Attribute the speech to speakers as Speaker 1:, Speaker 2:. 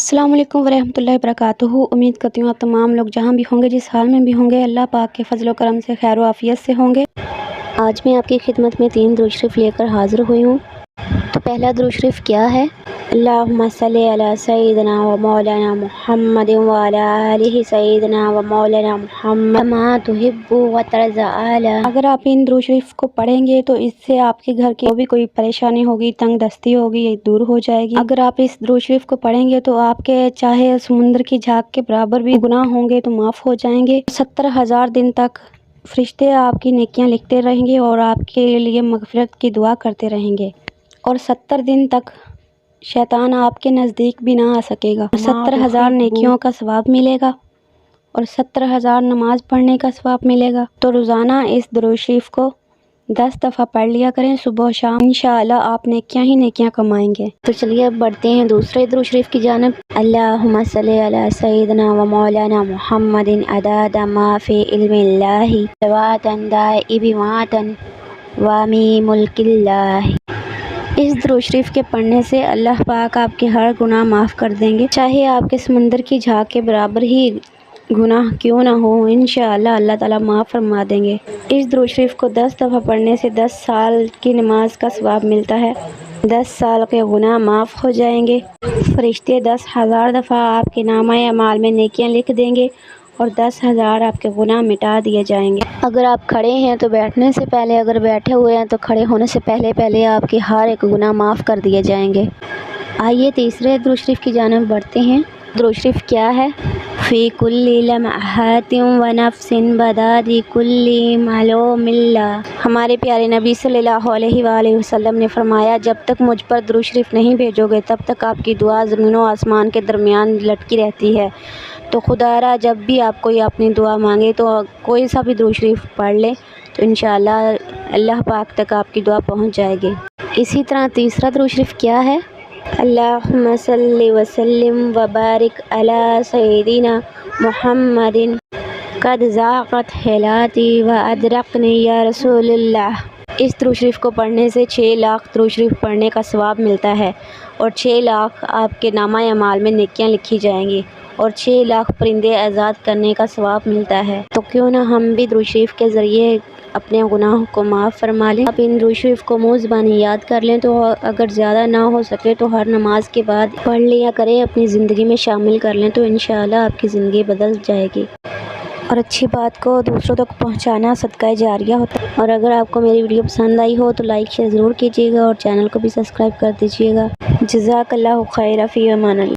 Speaker 1: अस्सलाम वालेकुम वरहमतुल्लाहि वबरकातुहू। उम्मीद करती हूँ आप तमाम लोग जहाँ भी होंगे, जिस हाल में भी होंगे, अल्लाह पाक के फजल व करम से खैर व आफियत से होंगे। आज मैं आपकी खिदमत में 3 दुरूद शरीफ लेकर हाज़िर हुई हूँ। तो पहला दुरूद शरीफ क्या है? अल्लाहुम्मा सल्ली अला सय्यिदिना व मौलाना मुहम्मद व अला आलिहि सय्यिदिना व मौलाना मुहम्मद कमा तुहिब्बु व तर्ज़ा। अगर आप इन दुरूद शरीफ को पढ़ेंगे तो इससे आपके घर की भी कोई परेशानी होगी, तंग दस्ती होगी, ये दूर हो जाएगी। अगर आप इस दुरूद शरीफ को पढ़ेंगे तो आपके चाहे समुद्र की झाग के बराबर भी गुनाह होंगे तो माफ़ हो जाएंगे। 70,000 दिन तक फरिश्ते आपकी नेकियां लिखते रहेंगे और आपके लिए मग़फ़िरत की दुआ करते रहेंगे, और 70 दिन तक शैतान आपके नज़दीक भी ना आ सकेगा। 70,000 नेकियों का सवाब मिलेगा और 70,000 नमाज पढ़ने का सवाब मिलेगा। तो रोज़ाना इस दुरूद शरीफ को 10 दफ़ा पढ़ लिया करें, सुबह और शाम। इंशाअल्लाह आप नेकियां ही नेकियां कमाएंगे। तो चलिए अब बढ़ते हैं दूसरे दुरूद शरीफ की जानिब। अल्लाहुम्मा सल्ली अला सय्यिदिना व मौलाना मुहम्मदिन अदादा मा फ़ी इल्मिल्लाहि वातन दाइबिवातन व मी मुल्किल्लाहि। इस दुरूद शरीफ के पढ़ने से अल्लाह पाक आपके हर गुनाह माफ़ कर देंगे, चाहे आपके समुंदर की झाग के बराबर ही गुनाह क्यों ना हो, इंशाअल्लाह अल्लाह ताला माफ़ फरमा देंगे। इस दुरूद शरीफ को 10 दफ़ा पढ़ने से 10 साल की नमाज का सवाब मिलता है। 10 साल के गुनाह माफ़ हो जाएंगे। फरिश्ते 10,000 दफ़ा आपके नामा अमाल में नेकियां लिख देंगे और 10,000 आपके गुनाह मिटा दिए जाएंगे। अगर आप खड़े हैं तो बैठने से पहले, अगर बैठे हुए हैं तो खड़े होने से पहले आपके हर एक गुनाह माफ़ कर दिए जाएंगे। आइए तीसरे दुरूद शरीफ की जानिब बढ़ते हैं। दुरूद शरीफ क्या है? फ़ी कुल्ली लम्हातिन व नफ्सिन बदादी कुल्ली मालूमिल्ला। हमारे प्यारे नबी सल्लल्लाहु अलैहि वसल्लम ने फरमाया, जब तक मुझ पर दुरूद शरीफ नहीं भेजोगे तब तक आपकी दुआ ज़मीन व आसमान के दरमियान लटकी रहती है। तो खुदारा जब भी आप कोई अपनी दुआ मांगे तो कोई सा भी दुरूद शरीफ पढ़ लें तो इंशाअल्लाह अल्लाह पाक तक आपकी दुआ पहुँच जाएगी। इसी तरह तीसरा दुरूद शरीफ क्या है? अल्लाहुम्मा सल्ली व सल्लिम व बारिक अला सय्यिदिना मुहम्मदिन कद ज़ाक़त हिलाती व अदरकनी या रसूलल्लाह। इस दुरूद शरीफ को पढ़ने से 6 लाख दुरूद शरीफ पढ़ने का सवाब मिलता है और 6 लाख आपके नामा अमाल में नेकियां लिखी जाएंगी और 6 लाख परिंदे आज़ाद करने का सवाब मिलता है। तो क्यों ना हम भी दुरूद शरीफ के ज़रिए अपने गुनाहों को माफ़ फरमा लें। आप इन दुरूद शरीफ को मुँह ज़बानी याद कर लें, तो अगर ज़्यादा ना हो सके तो हर नमाज के बाद पढ़ लिया करें, अपनी ज़िंदगी में शामिल कर लें, तो इंशाअल्लाह आपकी ज़िंदगी बदल जाएगी। और अच्छी बात को दूसरों तक पहुंचाना सदका जारिया होता है। और अगर आपको मेरी वीडियो पसंद आई हो तो लाइक शेयर ज़रूर कीजिएगा और चैनल को भी सब्सक्राइब कर दीजिएगा। जज़ाकल्लाहु खैरा फ़ी अमान अल्लाह।